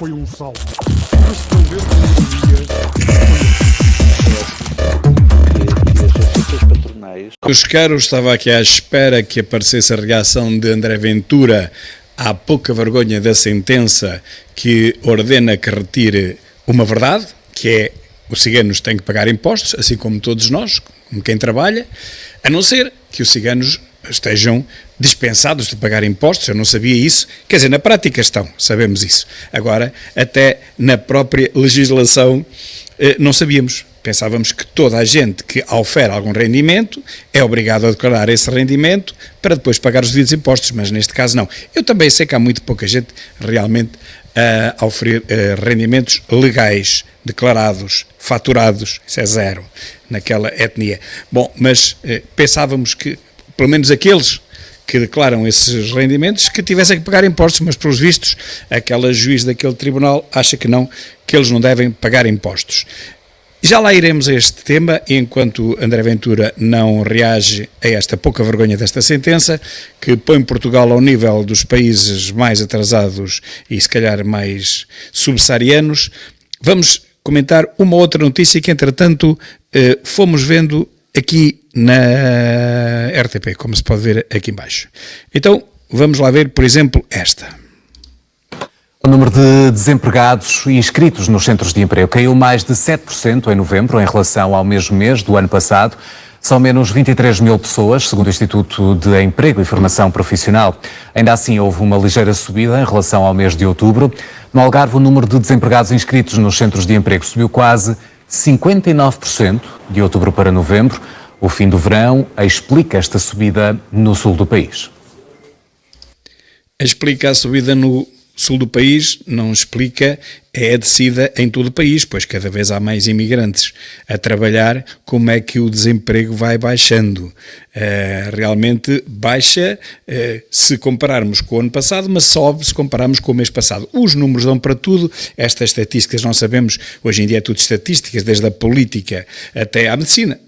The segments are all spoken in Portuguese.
foi um salto. Respondendo Meus caros, estava aqui à espera que aparecesse a reação de André Ventura à pouca vergonha da sentença que ordena que retire uma verdade, que é os ciganos têm que pagar impostos, assim como todos nós, como quem trabalha, a não ser que os ciganos estejam dispensados de pagar impostos. Eu não sabia isso, quer dizer, na prática estão, sabemos isso. Agora, até na própria legislação não sabíamos. Pensávamos que toda a gente que ofere algum rendimento é obrigado a declarar esse rendimento para depois pagar os devidos impostos, mas neste caso não. Eu também sei que há muito pouca gente realmente a oferecer rendimentos legais, declarados, faturados, isso é zero naquela etnia. Bom, mas pensávamos que pelo menos aqueles que declaram esses rendimentos que tivessem que pagar impostos, mas pelos vistos aquela juiz daquele tribunal acha que não, que eles não devem pagar impostos. Já lá iremos a este tema, enquanto André Ventura não reage a esta pouca vergonha desta sentença, que põe Portugal ao nível dos países mais atrasados e se calhar mais subsaarianos. Vamos comentar uma outra notícia que, entretanto, fomos vendo aqui na RTP, como se pode ver aqui embaixo. Então, vamos lá ver, por exemplo, esta. O número de desempregados e inscritos nos centros de emprego caiu mais de 7% em novembro em relação ao mesmo mês do ano passado. São menos 23 mil pessoas, segundo o Instituto de Emprego e Formação Profissional. Ainda assim, houve uma ligeira subida em relação ao mês de outubro. No Algarve, o número de desempregados inscritos nos centros de emprego subiu quase 59% de outubro para novembro. O fim do verão explica esta subida no sul do país. Explica a subida no sul do país, não explica a descida em todo o país, pois cada vez há mais imigrantes a trabalhar. Como é que o desemprego vai baixando? Realmente baixa se compararmos com o ano passado, mas sobe se compararmos com o mês passado. Os números dão para tudo, estas estatísticas não sabemos, hoje em dia é tudo estatísticas, desde a política até à medicina,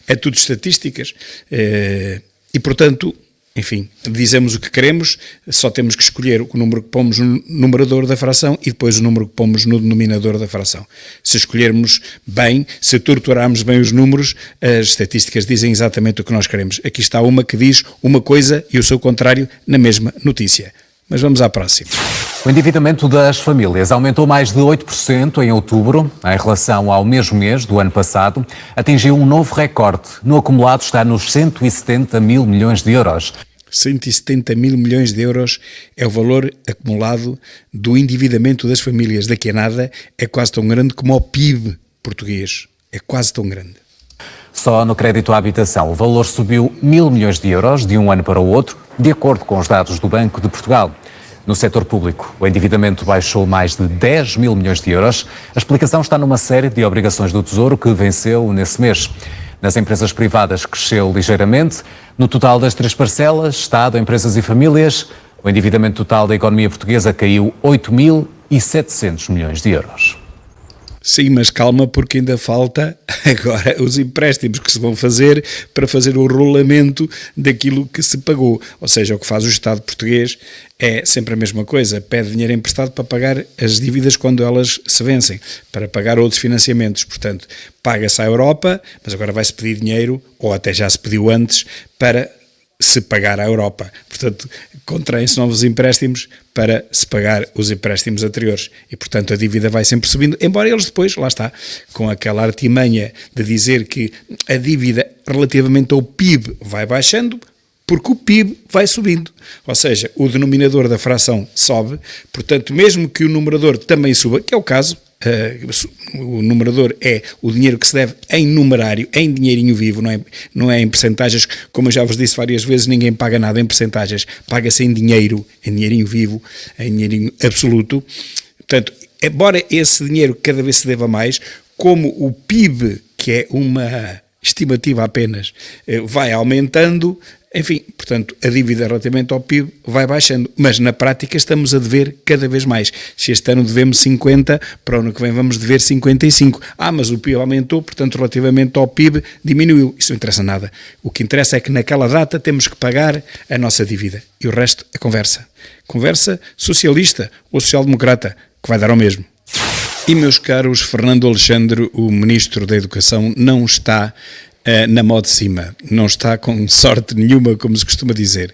é tudo estatísticas e portanto, enfim, dizemos o que queremos, só temos que escolher o número que pomos no numerador da fração e depois o número que pomos no denominador da fração. Se escolhermos bem, se torturarmos bem os números, as estatísticas dizem exatamente o que nós queremos. Aqui está uma que diz uma coisa e o seu contrário na mesma notícia. Mas vamos à próxima. O endividamento das famílias aumentou mais de 8% em outubro, em relação ao mesmo mês do ano passado. Atingiu um novo recorde. No acumulado está nos 170 mil milhões de euros. 170 mil milhões de euros é o valor acumulado do endividamento das famílias. Daqui a nada é quase tão grande como o PIB português. É quase tão grande. Só no crédito à habitação, o valor subiu 1.000 milhões de euros de um ano para o outro, de acordo com os dados do Banco de Portugal. No setor público, o endividamento baixou mais de 10 mil milhões de euros. A explicação está numa série de obrigações do Tesouro que venceu nesse mês. Nas empresas privadas cresceu ligeiramente. No total das três parcelas, Estado, empresas e famílias, o endividamento total da economia portuguesa caiu 8.700 milhões de euros. Sim, mas calma, porque ainda falta agora os empréstimos que se vão fazer para fazer o rolamento daquilo que se pagou. Ou seja, o que faz o Estado português é sempre a mesma coisa, pede dinheiro emprestado para pagar as dívidas quando elas se vencem, para pagar outros financiamentos. Portanto, paga-se à Europa, mas agora vai-se pedir dinheiro, ou até já se pediu antes, para se pagar à Europa. Portanto, contraem-se novos empréstimos para se pagar os empréstimos anteriores. E, portanto, a dívida vai sempre subindo, embora eles depois, lá está, com aquela artimanha de dizer que a dívida relativamente ao PIB vai baixando, porque o PIB vai subindo. Ou seja, o denominador da fração sobe, portanto, mesmo que o numerador também suba, que é o caso, o numerador é o dinheiro que se deve em numerário, em dinheirinho vivo, não é em percentagens, como eu já vos disse várias vezes, ninguém paga nada em percentagens, paga-se em dinheiro, em dinheirinho vivo, em dinheirinho absoluto. Portanto, embora esse dinheiro cada vez se deva mais, como o PIB, que é uma estimativa apenas, vai aumentando, enfim, portanto, a dívida relativamente ao PIB vai baixando, mas na prática estamos a dever cada vez mais. Se este ano devemos 50, para o ano que vem vamos dever 55. Mas o PIB aumentou, portanto, relativamente ao PIB diminuiu. Isso não interessa nada. O que interessa é que naquela data temos que pagar a nossa dívida. E o resto é conversa. Conversa socialista ou social-democrata. que vai dar ao mesmo. E, meus caros, Fernando Alexandre, o Ministro da Educação, não está na mão de cima, não está com sorte nenhuma, como se costuma dizer.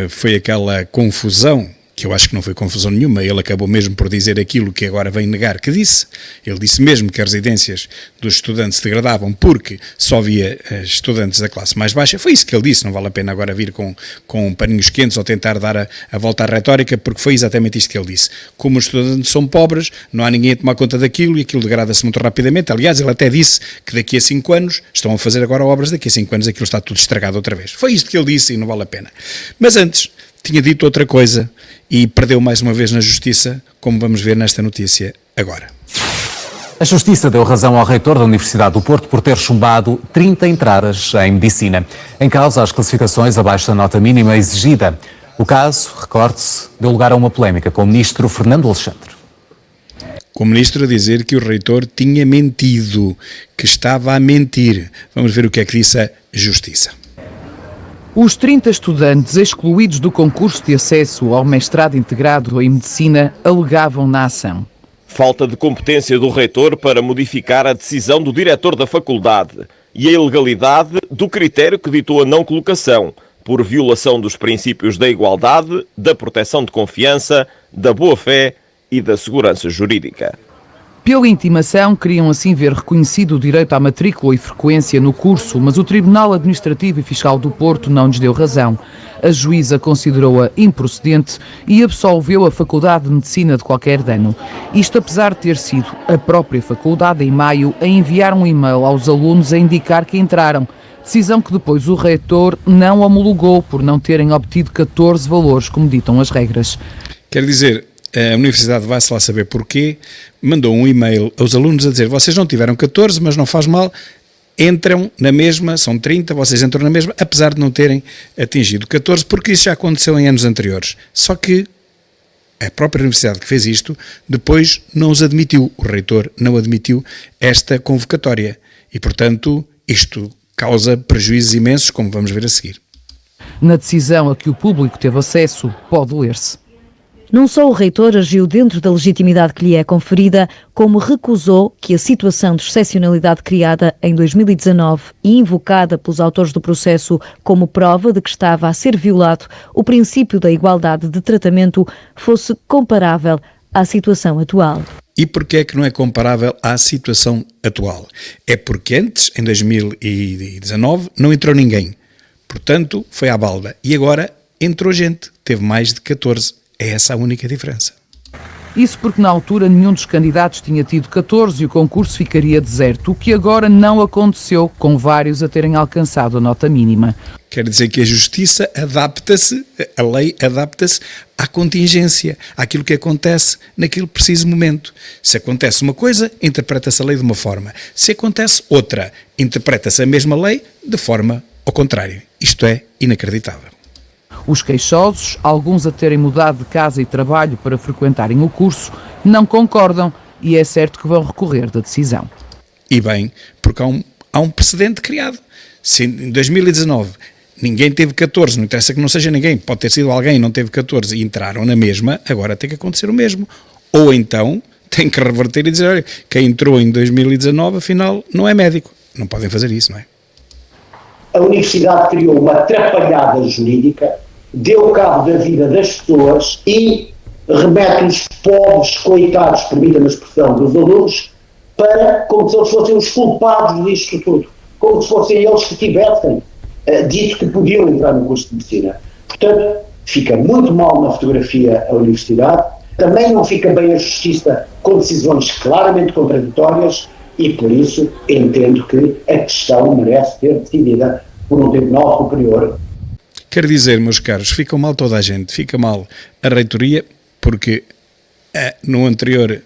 Foi aquela confusão, que eu acho que não foi confusão nenhuma, ele acabou mesmo por dizer aquilo que agora vem negar que disse. Ele disse mesmo que as residências dos estudantes se degradavam porque só havia estudantes da classe mais baixa. Foi isso que ele disse, não vale a pena agora vir com paninhos quentes ou tentar dar a volta à retórica, porque foi exatamente isto que ele disse. Como os estudantes são pobres, não há ninguém a tomar conta daquilo e aquilo degrada-se muito rapidamente. Aliás, ele até disse que daqui a 5 anos, estão a fazer agora obras, daqui a 5 anos aquilo está tudo estragado outra vez. Foi isto que ele disse e não vale a pena. Mas antes, tinha dito outra coisa e perdeu mais uma vez na Justiça, como vamos ver nesta notícia agora. A Justiça deu razão ao reitor da Universidade do Porto por ter chumbado 30 entradas em medicina. Em causa, as classificações abaixo da nota mínima exigida. O caso, recorde-se, deu lugar a uma polémica com o ministro Fernando Alexandre. Com o ministro a dizer que o reitor tinha mentido, que estava a mentir. Vamos ver o que é que disse a Justiça. Os 30 estudantes excluídos do concurso de acesso ao mestrado integrado em Medicina alegavam na ação: falta de competência do reitor para modificar a decisão do diretor da faculdade e a ilegalidade do critério que ditou a não colocação, por violação dos princípios da igualdade, da proteção de confiança, da boa-fé e da segurança jurídica. Pela intimação, queriam assim ver reconhecido o direito à matrícula e frequência no curso, mas o Tribunal Administrativo e Fiscal do Porto não lhes deu razão. A juíza considerou-a improcedente e absolveu a Faculdade de Medicina de qualquer dano. Isto apesar de ter sido a própria faculdade, em maio, a enviar um e-mail aos alunos a indicar que entraram. Decisão que depois o reitor não homologou por não terem obtido 14 valores, como ditam as regras. Quer dizer, a Universidade vai-se lá saber porquê, mandou um e-mail aos alunos a dizer: vocês não tiveram 14, mas não faz mal, entram na mesma, são 30, vocês entram na mesma, apesar de não terem atingido 14, porque isso já aconteceu em anos anteriores. Só que a própria Universidade que fez isto, depois não os admitiu, o reitor não admitiu esta convocatória e, portanto, isto causa prejuízos imensos, como vamos ver a seguir. Na decisão a que o público teve acesso, pode ler-se: não só o reitor agiu dentro da legitimidade que lhe é conferida, como recusou que a situação de excepcionalidade criada em 2019 e invocada pelos autores do processo como prova de que estava a ser violado o princípio da igualdade de tratamento fosse comparável à situação atual. E porquê é que não é comparável à situação atual? É porque antes, em 2019, não entrou ninguém. Portanto, foi à balda. E agora entrou gente, teve mais de 14. É essa a única diferença. Isso porque na altura nenhum dos candidatos tinha tido 14 e o concurso ficaria deserto, o que agora não aconteceu, com vários a terem alcançado a nota mínima. Quer dizer que a Justiça adapta-se, a lei adapta-se à contingência, àquilo que acontece naquele preciso momento. Se acontece uma coisa, interpreta-se a lei de uma forma. Se acontece outra, interpreta-se a mesma lei de forma ao contrário. Isto é inacreditável. Os queixosos, alguns a terem mudado de casa e trabalho para frequentarem o curso, não concordam e é certo que vão recorrer da decisão. E bem, porque há um precedente criado. Se em 2019 ninguém teve 14, não interessa que não seja ninguém, pode ter sido alguém e não teve 14 e entraram na mesma, agora tem que acontecer o mesmo. Ou então tem que reverter e dizer: olha, quem entrou em 2019 afinal não é médico. Não podem fazer isso, não é? A Universidade criou uma atrapalhada jurídica, deu cabo da vida das pessoas e remete os pobres, coitados, permita-me a expressão, dos alunos, para como se eles fossem os culpados disto tudo, como se fossem eles que tivessem dito que podiam entrar no curso de Medicina. Portanto, fica muito mal na fotografia a Universidade, também não fica bem a Justiça com decisões claramente contraditórias e, por isso, entendo que a questão merece ser decidida por um tribunal superior. Quer dizer, meus caros, fica mal toda a gente, fica mal a reitoria, porque no anterior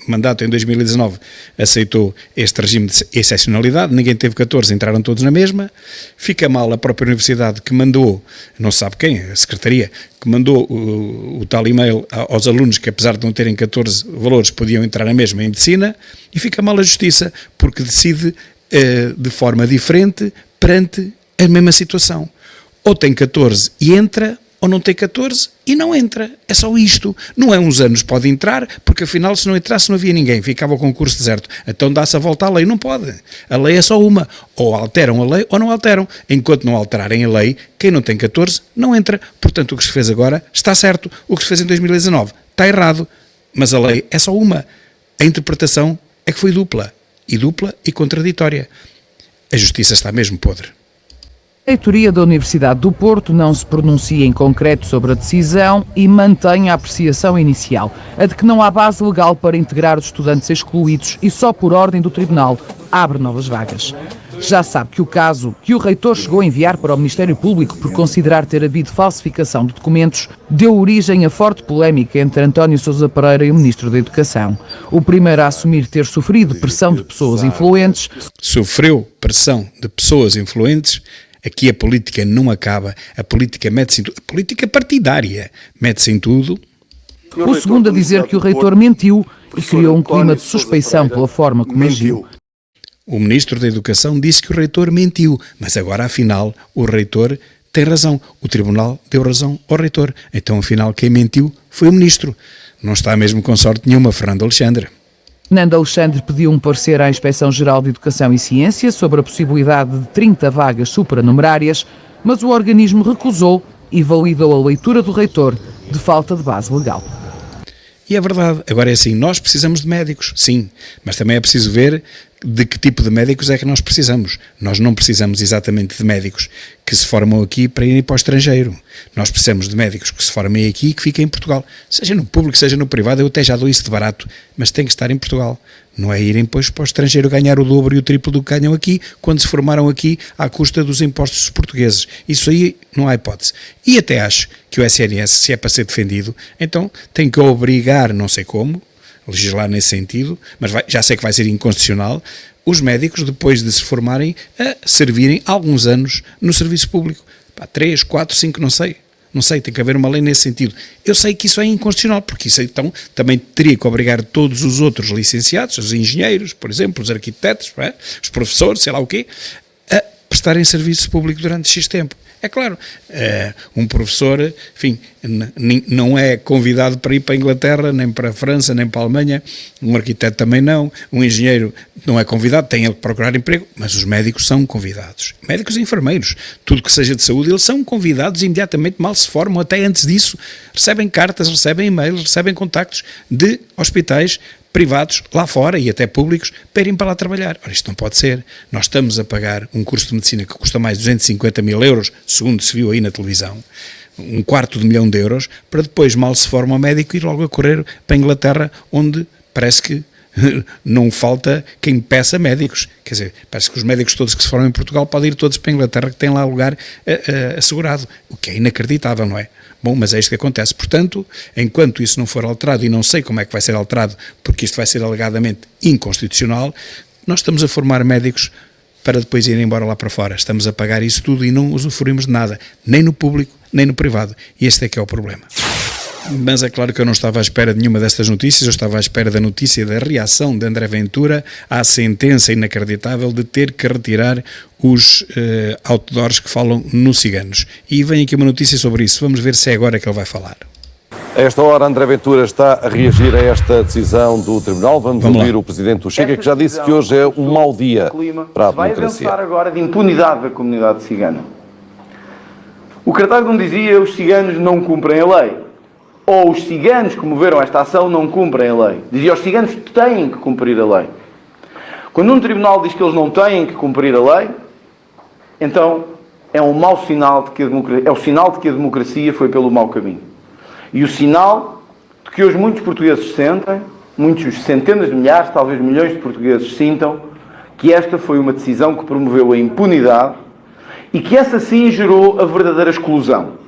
mandato, em 2019, aceitou este regime de excepcionalidade, ninguém teve 14, entraram todos na mesma. Fica mal a própria universidade que mandou, não se sabe quem, a secretaria, que mandou o tal e-mail aos alunos que, apesar de não terem 14 valores, podiam entrar na mesma em medicina. E fica mal a Justiça, porque decide de forma diferente perante a mesma situação. Ou tem 14 e entra, ou não tem 14 e não entra. É só isto. Não é uns anos pode entrar, porque afinal se não entrasse não havia ninguém, ficava o concurso deserto. Então dá-se a volta à lei. Não pode. A lei é só uma. Ou alteram a lei ou não alteram. Enquanto não alterarem a lei, quem não tem 14 não entra. Portanto, o que se fez agora está certo. O que se fez em 2019 está errado. Mas a lei é só uma. A interpretação é que foi dupla e contraditória. A justiça está mesmo podre. A reitoria da Universidade do Porto não se pronuncia em concreto sobre a decisão e mantém a apreciação inicial, a de que não há base legal para integrar os estudantes excluídos e só por ordem do Tribunal abre novas vagas. Já sabe que o caso que o reitor chegou a enviar para o Ministério Público por considerar ter havido falsificação de documentos deu origem a forte polémica entre António Sousa Pereira e o Ministro da Educação. O primeiro a assumir ter sofrido pressão de pessoas influentes. Sofreu pressão de pessoas influentes. Aqui a política não acaba, a política mete-se em tudo, a política partidária mete-se em tudo. O segundo a dizer que o reitor mentiu e criou um clima de suspeição pela forma como agiu. O Ministro da Educação disse que o reitor mentiu, mas agora afinal o reitor tem razão, o Tribunal deu razão ao reitor, então afinal quem mentiu foi o Ministro. Não está mesmo com sorte nenhuma, Fernando Alexandre. Fernando Alexandre pediu um parecer à Inspeção-Geral de Educação e Ciência sobre a possibilidade de 30 vagas superanumerárias, mas o organismo recusou e validou a leitura do reitor de falta de base legal. E é verdade, agora é assim, nós precisamos de médicos, sim, mas também é preciso ver de que tipo de médicos é que nós precisamos. Nós não precisamos exatamente de médicos que se formam aqui para irem para o estrangeiro. Nós precisamos de médicos que se formem aqui e que fiquem em Portugal. Seja no público, seja no privado, eu até já dou isso de barato, mas tem que estar em Portugal. Não é irem depois para o estrangeiro ganhar o dobro e o triplo do que ganham aqui, quando se formaram aqui à custa dos impostos dos portugueses. Isso aí não há hipótese. E até acho que o SNS, se é para ser defendido, então tem que obrigar, não sei como, legislar nesse sentido, mas já sei que vai ser inconstitucional, os médicos, depois de se formarem, a servirem alguns anos no serviço público. 3, 4, 5, não sei. Não sei, tem que haver uma lei nesse sentido. Eu sei que isso é inconstitucional, porque isso então também teria que obrigar todos os outros licenciados, os engenheiros, por exemplo, os arquitetos, os professores, sei lá o quê, a prestarem serviço público durante X tempo. É claro, um professor, enfim, não é convidado para ir para a Inglaterra, nem para a França, nem para a Alemanha, um arquiteto também não, um engenheiro não é convidado, tem ele que procurar emprego, mas os médicos são convidados. Médicos e enfermeiros, tudo que seja de saúde, eles são convidados imediatamente, mal se formam, até antes disso, recebem cartas, recebem e-mails, recebem contactos de hospitais privados lá fora e até públicos para irem para lá trabalhar. Ora, isto não pode ser. Nós estamos a pagar um curso de medicina que custa mais de 250 mil euros, segundo se viu aí na televisão, €250.000, para depois, mal se forma o médico, ir logo a correr para a Inglaterra, onde parece que não falta quem peça médicos. Quer dizer, parece que os médicos todos que se formam em Portugal podem ir todos para a Inglaterra, que têm lá lugar assegurado, o que é inacreditável, não é? Bom, mas é isto que acontece. Portanto, enquanto isso não for alterado, e não sei como é que vai ser alterado, porque isto vai ser alegadamente inconstitucional, nós estamos a formar médicos para depois irem embora lá para fora. Estamos a pagar isso tudo e não usufruímos de nada, nem no público, nem no privado. E este é que é o problema. Mas é claro que eu não estava à espera de nenhuma destas notícias, eu estava à espera da notícia da reação de André Ventura à sentença inacreditável de ter que retirar os outdoors que falam nos ciganos. E vem aqui uma notícia sobre isso, vamos ver se é agora que ele vai falar. A esta hora, André Ventura está a reagir a esta decisão do Tribunal. Vamos ouvir lá. O Presidente do Chega, que já disse que hoje é um mau dia para a democracia. Vai avançar agora de impunidade da comunidade cigana. O Cartago não dizia os ciganos não cumprem a lei. Ou os ciganos que moveram esta ação não cumprem a lei. Dizia os ciganos têm que cumprir a lei. Quando um tribunal diz que eles não têm que cumprir a lei, então é um mau sinal de que é o sinal de que a democracia foi pelo mau caminho. E o sinal de que hoje muitos portugueses sentem, muitos centenas de milhares, talvez milhões de portugueses sintam, que esta foi uma decisão que promoveu a impunidade e que essa sim gerou a verdadeira exclusão.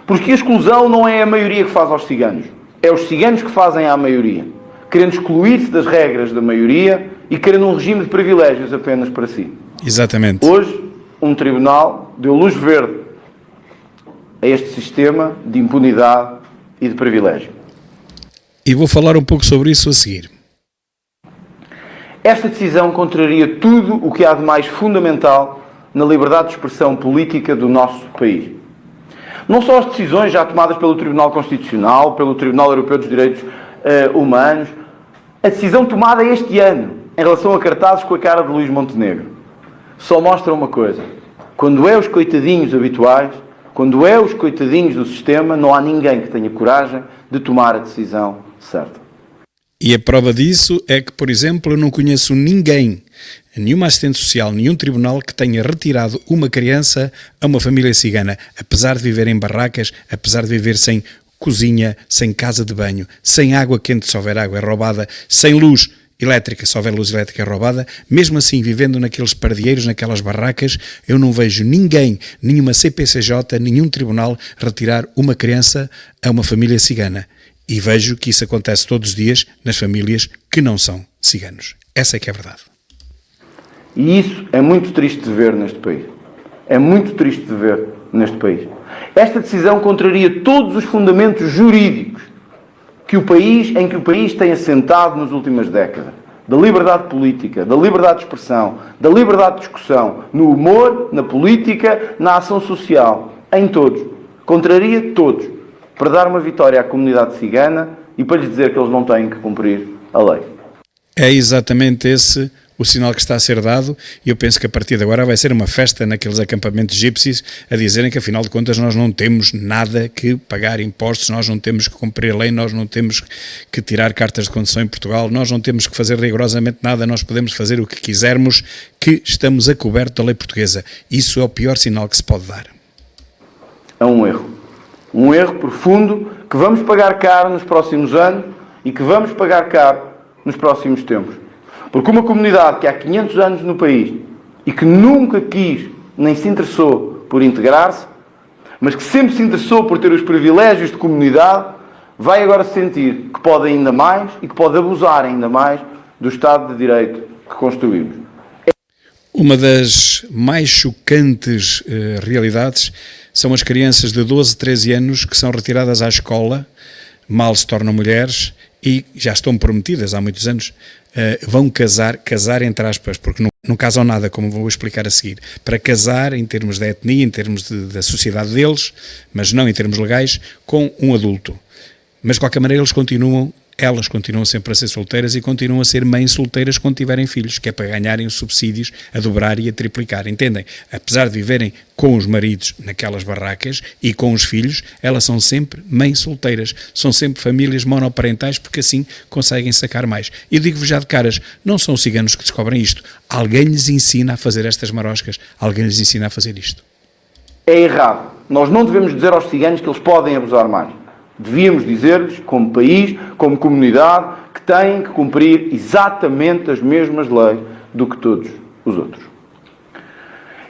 Porque a exclusão não é a maioria que faz aos ciganos. É os ciganos que fazem à maioria, querendo excluir-se das regras da maioria e querendo um regime de privilégios apenas para si. Exatamente. Hoje, um tribunal deu luz verde a este sistema de impunidade e de privilégio. E vou falar um pouco sobre isso a seguir. Esta decisão contraria tudo o que há de mais fundamental na liberdade de expressão política do nosso país. Não só as decisões já tomadas pelo Tribunal Constitucional, pelo Tribunal Europeu dos Direitos Humanos, a decisão tomada este ano em relação a cartazes com a cara de Luís Montenegro só mostra uma coisa: quando é os coitadinhos habituais, quando é os coitadinhos do sistema, não há ninguém que tenha coragem de tomar a decisão certa. E a prova disso é que, por exemplo, eu não conheço ninguém, nenhuma assistente social, nenhum tribunal que tenha retirado uma criança a uma família cigana, apesar de viver em barracas, apesar de viver sem cozinha, sem casa de banho, sem água quente se houver água é roubada, sem luz elétrica, se houver luz elétrica é roubada, mesmo assim, vivendo naqueles pardieiros, naquelas barracas, eu não vejo ninguém, nenhuma CPCJ, nenhum tribunal retirar uma criança a uma família cigana. E vejo que isso acontece todos os dias nas famílias que não são ciganos. Essa é que é a verdade. E isso é muito triste de ver neste país. É muito triste de ver neste país. Esta decisão contraria todos os fundamentos jurídicos em que o país tem assentado nas últimas décadas. Da liberdade política, da liberdade de expressão, da liberdade de discussão, no humor, na política, na ação social, em todos. Contraria todos. Para dar uma vitória à comunidade cigana e para lhes dizer que eles não têm que cumprir a lei. É exatamente esse o sinal que está a ser dado, e eu penso que a partir de agora vai ser uma festa naqueles acampamentos gypsies a dizerem que afinal de contas nós não temos nada que pagar impostos, nós não temos que cumprir a lei, nós não temos que tirar cartas de condução em Portugal, nós não temos que fazer rigorosamente nada, nós podemos fazer o que quisermos, que estamos a coberto da lei portuguesa. Isso é o pior sinal que se pode dar. É um erro. Um erro profundo que vamos pagar caro nos próximos anos e que vamos pagar caro nos próximos tempos. Porque uma comunidade que há 500 anos no país e que nunca quis nem se interessou por integrar-se, mas que sempre se interessou por ter os privilégios de comunidade, vai agora sentir que pode ainda mais e que pode abusar ainda mais do Estado de Direito que construímos. Uma das mais chocantes realidades são as crianças de 12, 13 anos que são retiradas à escola, mal se tornam mulheres e já estão prometidas há muitos anos, vão casar entre aspas, porque não casam nada, como vou explicar a seguir, para casar em termos de etnia, em termos da sociedade deles, mas não em termos legais, com um adulto. Mas de qualquer maneira elas continuam sempre a ser solteiras e continuam a ser mães solteiras quando tiverem filhos, que é para ganharem os subsídios a dobrar e a triplicar, entendem? Apesar de viverem com os maridos naquelas barracas e com os filhos, elas são sempre mães solteiras, são sempre famílias monoparentais, porque assim conseguem sacar mais. E digo-vos já de caras, não são os ciganos que descobrem isto, alguém lhes ensina a fazer estas maroscas, alguém lhes ensina a fazer isto. É errado. Nós não devemos dizer aos ciganos que eles podem abusar mais. Devíamos dizer-lhes, como país, como comunidade, que têm que cumprir exatamente as mesmas leis do que todos os outros.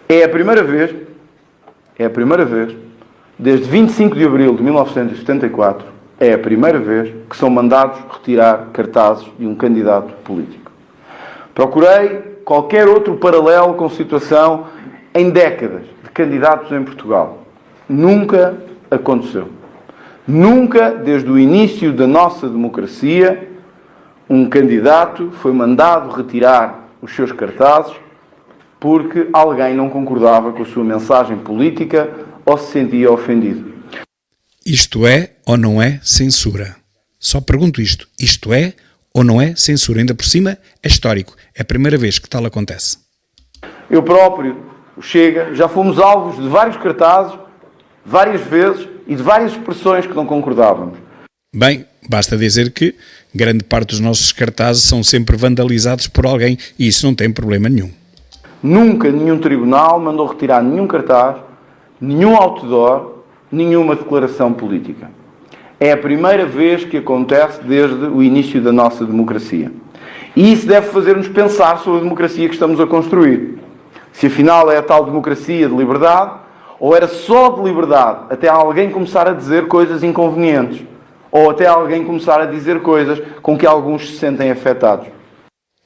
É a primeira vez, desde 25 de abril de 1974, é a primeira vez que são mandados retirar cartazes de um candidato político. Procurei qualquer outro paralelo com situação em décadas de candidatos em Portugal. Nunca aconteceu. Nunca, desde o início da nossa democracia, um candidato foi mandado retirar os seus cartazes porque alguém não concordava com a sua mensagem política ou se sentia ofendido. Isto é ou não é censura? Só pergunto isto. Isto é ou não é censura? Ainda por cima é histórico. É a primeira vez que tal acontece. Eu próprio, o Chega, já fomos alvos de vários cartazes, várias vezes, e de várias expressões que não concordávamos. Bem, basta dizer que grande parte dos nossos cartazes são sempre vandalizados por alguém e isso não tem problema nenhum. Nunca nenhum tribunal mandou retirar nenhum cartaz, nenhum outdoor, nenhuma declaração política. É a primeira vez que acontece desde o início da nossa democracia. E isso deve fazer-nos pensar sobre a democracia que estamos a construir. Se afinal é a tal democracia de liberdade, ou era só de liberdade até alguém começar a dizer coisas inconvenientes, ou até alguém começar a dizer coisas com que alguns se sentem afetados.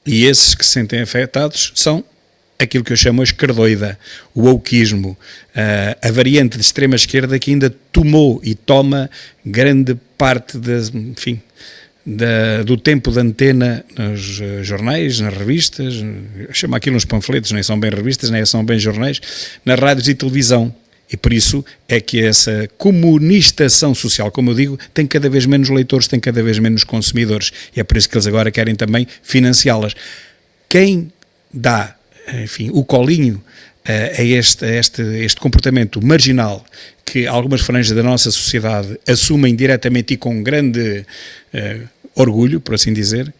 E esses que se sentem afetados são aquilo que eu chamo a esquerdoida, o wokeismo, a variante de extrema-esquerda que ainda tomou e toma grande parte do tempo de antena nos jornais, nas revistas, eu chamo aquilo uns panfletos, nem são bem revistas, nem são bem jornais, nas rádios e televisão. E por isso é que essa comunistação social, como eu digo, tem cada vez menos leitores, tem cada vez menos consumidores. E é por isso que eles agora querem também financiá-las. Quem dá, enfim, o colinho a este comportamento marginal que algumas franjas da nossa sociedade assumem diretamente e com grande orgulho, por assim dizer,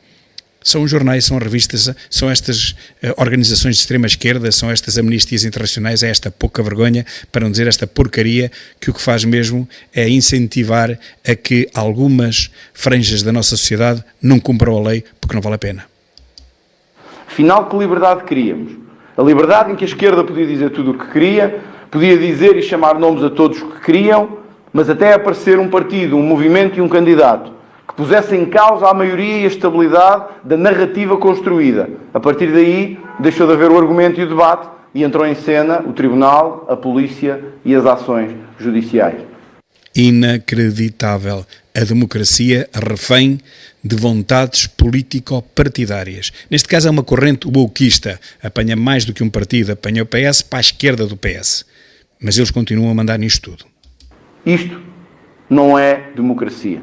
são os jornais, são as revistas, são estas organizações de extrema-esquerda, são estas amnistias internacionais, é esta pouca vergonha, para não dizer esta porcaria, que o que faz mesmo é incentivar a que algumas franjas da nossa sociedade não cumpram a lei porque não vale a pena. Afinal, que liberdade queríamos? A liberdade em que a esquerda podia dizer tudo o que queria, podia dizer e chamar nomes a todos o que queriam, mas até aparecer um partido, um movimento e um candidato que pusessem em causa a maioria e a estabilidade da narrativa construída. A partir daí, deixou de haver o argumento e o debate e entrou em cena o tribunal, a polícia e as ações judiciais. Inacreditável. A democracia refém de vontades político-partidárias. Neste caso é uma corrente wokeista. Apanha mais do que um partido, apanha o PS para a esquerda do PS. Mas eles continuam a mandar nisto tudo. Isto não é democracia.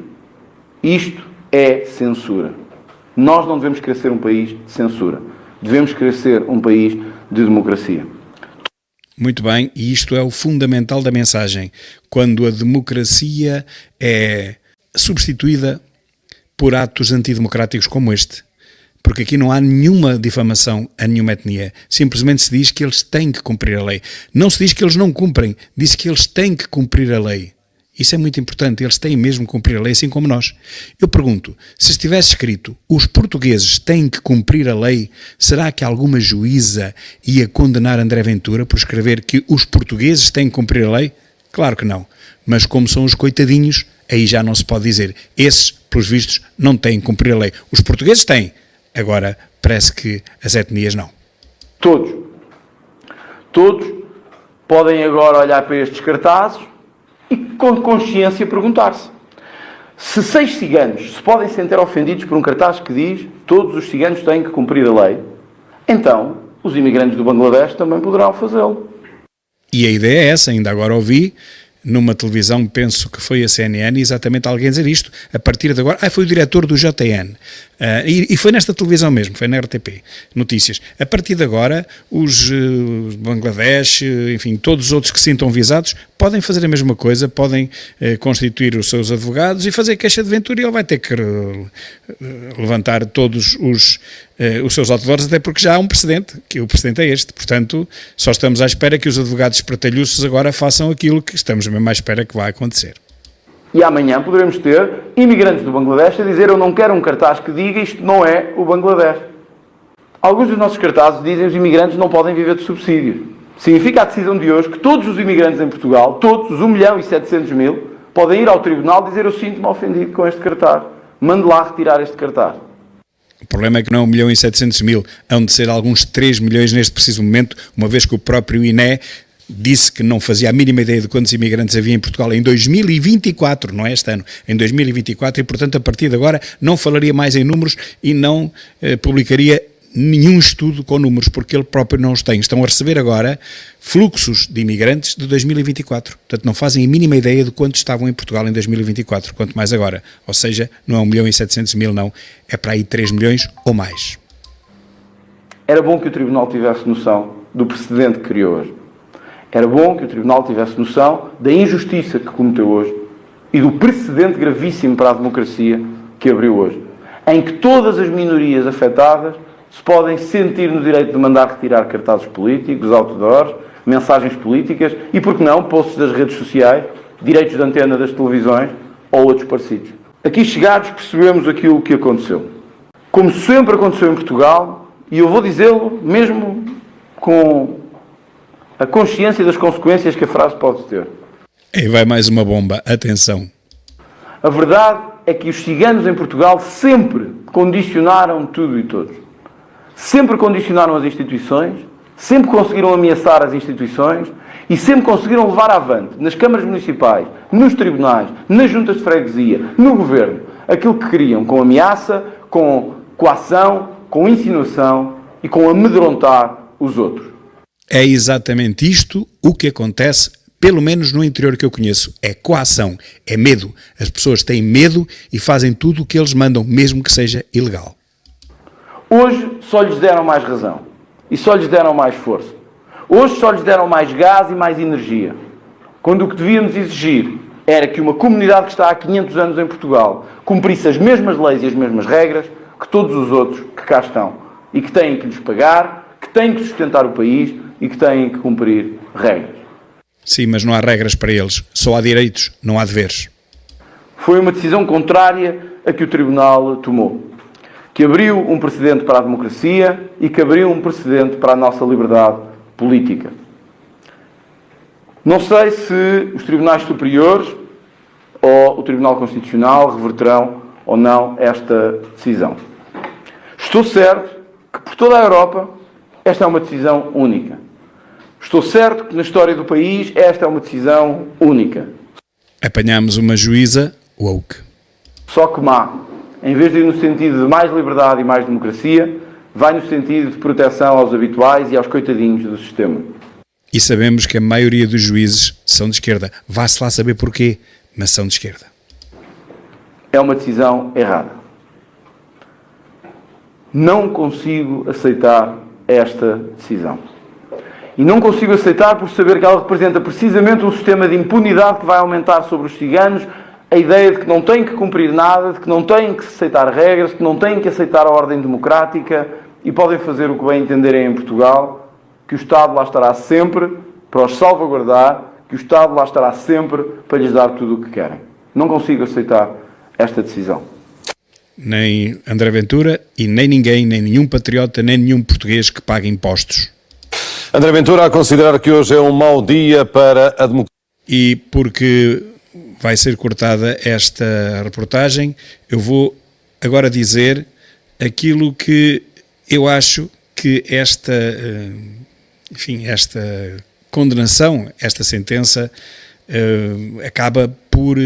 Isto é censura. Nós não devemos querer ser um país de censura. Devemos querer ser um país de democracia. Muito bem, e isto é o fundamental da mensagem. Quando a democracia é substituída por atos antidemocráticos como este. Porque aqui não há nenhuma difamação a nenhuma etnia. Simplesmente se diz que eles têm que cumprir a lei. Não se diz que eles não cumprem, diz que eles têm que cumprir a lei. Isso é muito importante, eles têm mesmo que cumprir a lei, assim como nós. Eu pergunto, se estivesse escrito, os portugueses têm que cumprir a lei, será que alguma juíza ia condenar André Ventura por escrever que os portugueses têm que cumprir a lei? Claro que não. Mas como são os coitadinhos, aí já não se pode dizer. Esses, pelos vistos, não têm que cumprir a lei. Os portugueses têm. Agora, parece que as etnias não. Todos podem agora olhar para estes cartazes e com consciência perguntar-se se 6 ciganos se podem sentir ofendidos por um cartaz que diz todos os ciganos têm que cumprir a lei, então os imigrantes do Bangladesh também poderão fazê-lo. E a ideia é essa, ainda agora ouvi numa televisão, penso que foi a CNN, exatamente alguém dizer isto, a partir de agora, foi o diretor do JN, e foi nesta televisão mesmo, foi na RTP, notícias, a partir de agora os Bangladesh, enfim, todos os outros que se sintam visados, podem fazer a mesma coisa, podem constituir os seus advogados e fazer queixa de Ventura, e ele vai ter que levantar todos os seus outdoors, até porque já há um precedente, que o precedente é este, portanto, só estamos à espera que os advogados espretalhuços agora façam aquilo que estamos mesmo à espera que vai acontecer. E amanhã poderemos ter imigrantes do Bangladesh a dizer eu não quero um cartaz que diga isto não é o Bangladesh. Alguns dos nossos cartazes dizem que os imigrantes não podem viver de subsídios. Significa a decisão de hoje que todos os imigrantes em Portugal, todos os 1.700.000, podem ir ao tribunal dizer eu sinto-me ofendido com este cartaz. Mande lá retirar este cartaz. O problema é que não é 1.700.000, hão de ser alguns 3 milhões neste preciso momento, uma vez que o próprio INE disse que não fazia a mínima ideia de quantos imigrantes havia em Portugal em 2024, não é este ano, em 2024, e portanto a partir de agora não falaria mais em números e não publicaria nenhum estudo com números, porque ele próprio não os tem. Estão a receber agora fluxos de imigrantes de 2024, portanto não fazem a mínima ideia de quantos estavam em Portugal em 2024, quanto mais agora, ou seja, não é 1.700.000 não, é para aí 3 milhões ou mais. Era bom que o Tribunal tivesse noção do precedente que criou hoje. Era bom que o Tribunal tivesse noção da injustiça que cometeu hoje e do precedente gravíssimo para a democracia que abriu hoje, em que todas as minorias afetadas se podem sentir no direito de mandar retirar cartazes políticos, outdoors, mensagens políticas e, por que não, posts das redes sociais, direitos de antena das televisões ou outros parecidos. Aqui chegados percebemos aquilo que aconteceu. Como sempre aconteceu em Portugal, e eu vou dizê-lo mesmo com a consciência das consequências que a frase pode ter. Aí vai mais uma bomba, atenção. A verdade é que os ciganos em Portugal sempre condicionaram tudo e todos. Sempre condicionaram as instituições, sempre conseguiram ameaçar as instituições e sempre conseguiram levar avante, nas câmaras municipais, nos tribunais, nas juntas de freguesia, no governo, aquilo que queriam, com ameaça, com coação, com insinuação e com amedrontar os outros. É exatamente isto o que acontece pelo menos no interior que eu conheço, é coação, é medo. As pessoas têm medo e fazem tudo o que eles mandam, mesmo que seja ilegal. Hoje só lhes deram mais razão e só lhes deram mais força. Hoje só lhes deram mais gás e mais energia. Quando o que devíamos exigir era que uma comunidade que está há 500 anos em Portugal cumprisse as mesmas leis e as mesmas regras que todos os outros que cá estão e que têm que lhes pagar, que têm que sustentar o país e que têm que cumprir regras. Sim, mas não há regras para eles, só há direitos, não há deveres. Foi uma decisão contrária a que o Tribunal tomou, que abriu um precedente para a democracia e que abriu um precedente para a nossa liberdade política. Não sei se os tribunais superiores ou o Tribunal Constitucional reverterão ou não esta decisão. Estou certo que por toda a Europa esta é uma decisão única. Estou certo que na história do país esta é uma decisão única. Apanhamos uma juíza woke. Só que má. Em vez de ir no sentido de mais liberdade e mais democracia, vai no sentido de proteção aos habituais e aos coitadinhos do sistema. E sabemos que a maioria dos juízes são de esquerda. Vá-se lá saber porquê, mas são de esquerda. É uma decisão errada. Não consigo aceitar esta decisão. E não consigo aceitar por saber que ela representa precisamente um sistema de impunidade que vai aumentar sobre os ciganos, a ideia de que não têm que cumprir nada, de que não têm que aceitar regras, que não têm que aceitar a ordem democrática e podem fazer o que bem entenderem em Portugal, que o Estado lá estará sempre para os salvaguardar, que o Estado lá estará sempre para lhes dar tudo o que querem. Não consigo aceitar esta decisão. Nem André Ventura e nem ninguém, nem nenhum patriota, nem nenhum português que pague impostos. André Ventura a considerar que hoje é um mau dia para a democracia. E porque vai ser cortada esta reportagem, eu vou agora dizer aquilo que eu acho que esta condenação, esta sentença, acaba por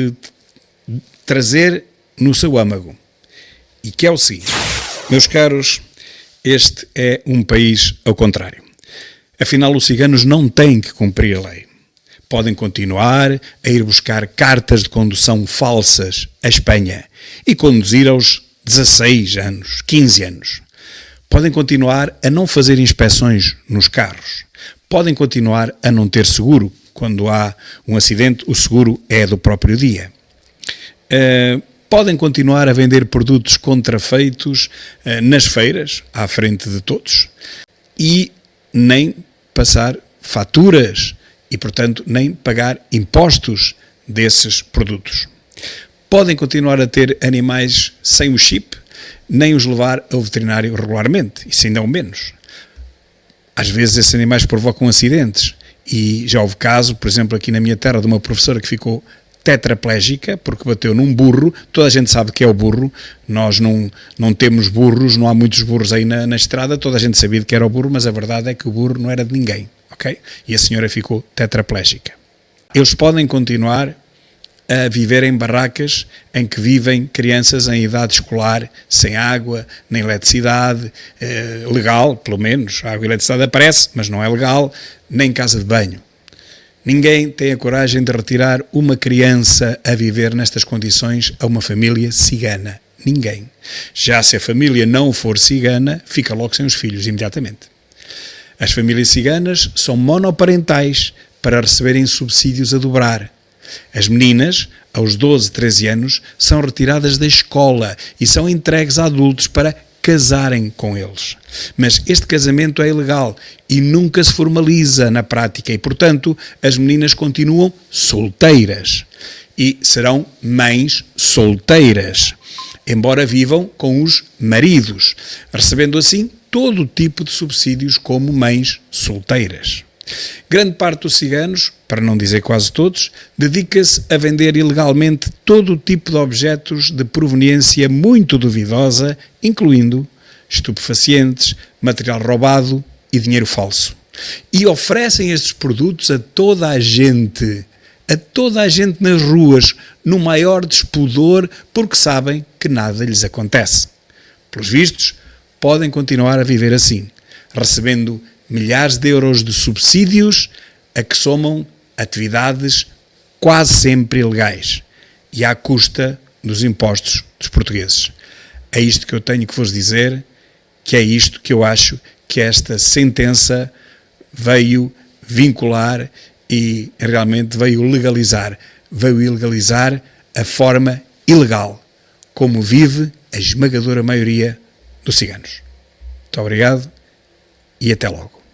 trazer no seu âmago. E que é o seguinte: meus caros, este é um país ao contrário. Afinal, os ciganos não têm que cumprir a lei. Podem continuar a ir buscar cartas de condução falsas à Espanha e conduzir aos 16 anos, 15 anos. Podem continuar a não fazer inspeções nos carros. Podem continuar a não ter seguro. Quando há um acidente, o seguro é do próprio dia. Podem continuar a vender produtos contrafeitos nas feiras, à frente de todos. E nem passar faturas e, portanto, nem pagar impostos desses produtos. Podem continuar a ter animais sem o chip, nem os levar ao veterinário regularmente, isso ainda é o menos. Às vezes esses animais provocam acidentes e já houve caso, por exemplo, aqui na minha terra, de uma professora que ficou tetraplégica porque bateu num burro. Toda a gente sabe que é o burro, nós não temos burros, não há muitos burros aí na estrada, toda a gente sabia que era o burro, mas a verdade é que o burro não era de ninguém, ok? E a senhora ficou tetraplégica. Eles podem continuar a viver em barracas em que vivem crianças em idade escolar, sem água, nem eletricidade, legal, pelo menos, a água e a eletricidade aparece, mas não é legal, nem casa de banho. Ninguém tem a coragem de retirar uma criança a viver nestas condições a uma família cigana. Ninguém. Já se a família não for cigana, fica logo sem os filhos, imediatamente. As famílias ciganas são monoparentais para receberem subsídios a dobrar. As meninas, aos 12, 13 anos, são retiradas da escola e são entregues a adultos para casarem com eles. Mas este casamento é ilegal e nunca se formaliza na prática e, portanto, as meninas continuam solteiras e serão mães solteiras, embora vivam com os maridos, recebendo assim todo o tipo de subsídios como mães solteiras. Grande parte dos ciganos, para não dizer quase todos, dedica-se a vender ilegalmente todo o tipo de objetos de proveniência muito duvidosa, incluindo estupefacientes, material roubado e dinheiro falso. E oferecem estes produtos a toda a gente nas ruas, no maior despudor, porque sabem que nada lhes acontece. Pelos vistos, podem continuar a viver assim, recebendo milhares de euros de subsídios a que somam atividades quase sempre ilegais e à custa dos impostos dos portugueses. É isto que eu tenho que vos dizer, que é isto que eu acho que esta sentença veio vincular e realmente veio legalizar a forma ilegal como vive a esmagadora maioria dos ciganos. Muito obrigado e até logo.